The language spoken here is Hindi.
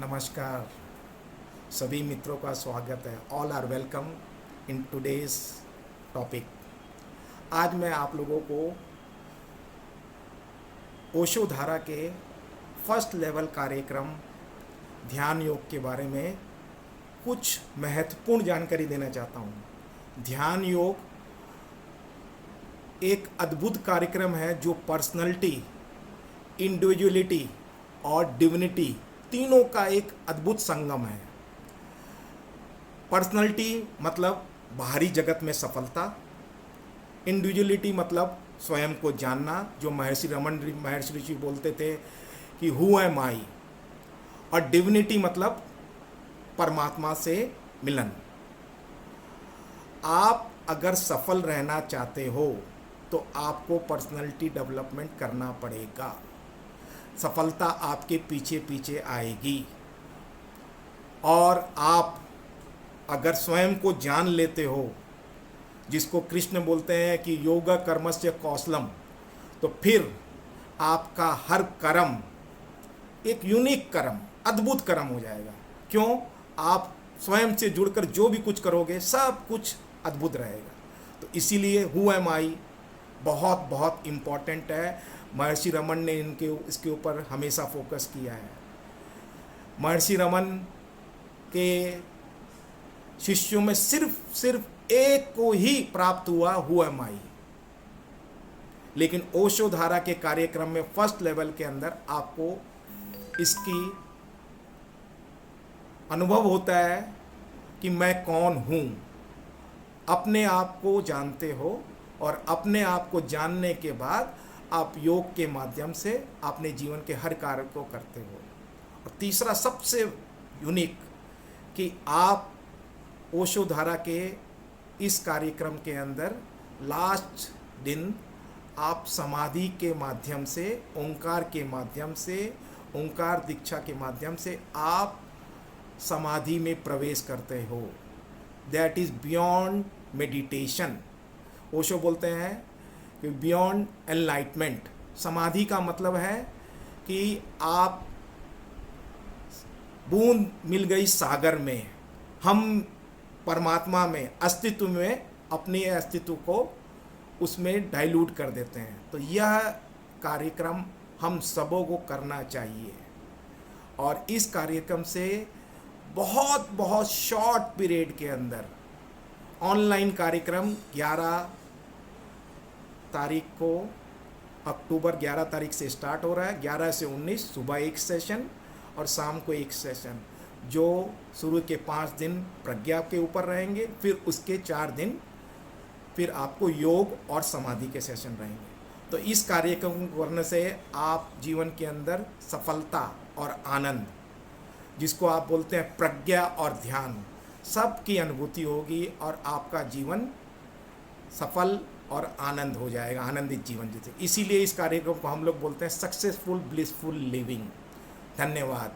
नमस्कार। सभी मित्रों का स्वागत है। All are welcome in today's topic. आज मैं आप लोगों को ओशो धारा के फर्स्ट लेवल कार्यक्रम ध्यान योग के बारे में कुछ महत्वपूर्ण जानकारी देना चाहता हूँ। ध्यान योग एक अद्भुत कार्यक्रम है जो पर्सनैलिटी, इंडिविजुअलिटी और डिविनिटी तीनों का एक अद्भुत संगम है। पर्सनैलिटी मतलब बाहरी जगत में सफलता, इंडिविजुअलिटी मतलब स्वयं को जानना, जो महर्षि ऋषि बोलते थे कि हु एम आई, और डिविनिटी मतलब परमात्मा से मिलन। आप अगर सफल रहना चाहते हो तो आपको पर्सनैलिटी डेवलपमेंट करना पड़ेगा। सफलता आपके पीछे पीछे आएगी, और आप अगर स्वयं को जान लेते हो, जिसको कृष्ण बोलते हैं कि योग कर्मस्य कौशलम, तो फिर आपका हर कर्म एक यूनिक कर्म, अद्भुत कर्म हो जाएगा। क्यों? आप स्वयं से जुड़कर जो भी कुछ करोगे सब कुछ अद्भुत रहेगा। तो इसीलिए हु एम आई बहुत बहुत इम्पॉर्टेंट है। महर्षि रमन ने इसके ऊपर हमेशा फोकस किया है। महर्षि रमन के शिष्यों में सिर्फ एक को ही प्राप्त हुआ हु एम आई, लेकिन ओशो धारा के कार्यक्रम में फर्स्ट लेवल के अंदर आपको इसकी अनुभव होता है कि मैं कौन हूँ। अपने आप को जानते हो, और अपने आप को जानने के बाद आप योग के माध्यम से अपने जीवन के हर कार्य को करते हो। और तीसरा सबसे यूनिक कि आप ओशो धारा के इस कार्यक्रम के अंदर लास्ट दिन आप समाधि के माध्यम से, ओंकार के माध्यम से, ओंकार दीक्षा के माध्यम से आप समाधि में प्रवेश करते हो। That is beyond meditation. Osho बोलते हैं कि बियॉन्ड एनलाइटमेंट। समाधि का मतलब है कि आप बूंद मिल गई सागर में, हम परमात्मा में, अस्तित्व में अपने अस्तित्व को उसमें डाइल्यूट कर देते हैं। तो यह कार्यक्रम हम सबों को करना चाहिए। और इस कार्यक्रम से बहुत बहुत शॉर्ट पीरियड के अंदर ऑनलाइन कार्यक्रम 11 तारीख को, अक्टूबर 11 तारीख से स्टार्ट हो रहा है। 11 से 19 सुबह एक सेशन और शाम को एक सेशन, जो शुरू के 5 दिन प्रज्ञा के ऊपर रहेंगे, फिर उसके 4 दिन फिर आपको योग और समाधि के सेशन रहेंगे। तो इस कार्यक्रम को करने से आप जीवन के अंदर सफलता और आनंद, जिसको आप बोलते हैं प्रज्ञा और ध्यान, सब की अनुभूति होगी, और आपका जीवन सफल और आनंद हो जाएगा, आनंदित जीवन जीते। इसीलिए इस कार्यक्रम को हम लोग बोलते हैं सक्सेसफुल ब्लिसफुल लिविंग। धन्यवाद।